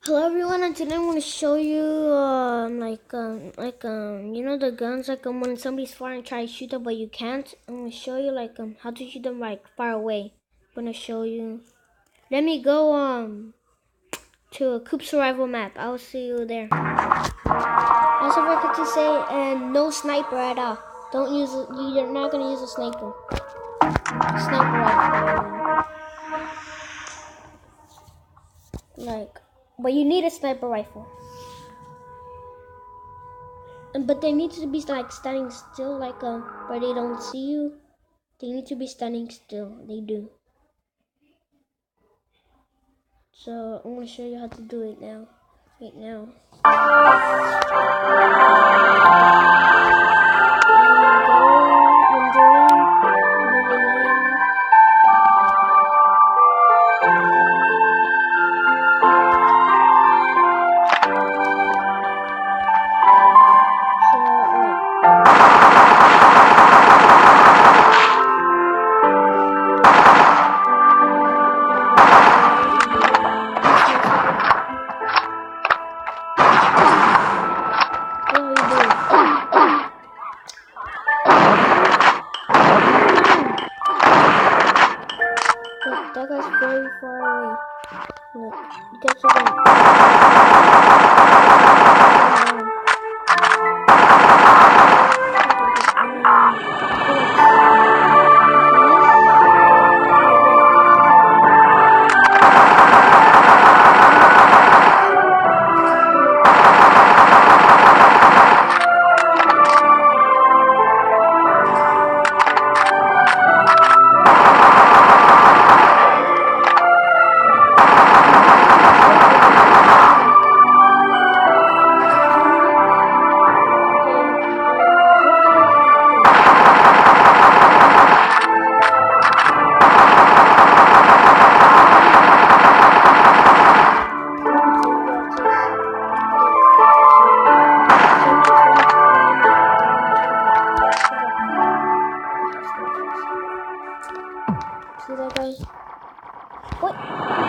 Hello everyone, and today I'm going to show you you know the guns when somebody's far and try to shoot them but you can't. I'm going to show you how to shoot them like far away. I'm going to show you. Let me go to a Coop Survival map. I will see you there. Also forget to say and no sniper at all. Don't use it. You're not going to use a sniper. Sniper rifle. But you need a sniper rifle. But they need to be like standing still, where they don't see you. They need to be standing still. They do. So I'm gonna show you how to do it now. Right now. That guy's very far away. Look, you catch See that guy? What?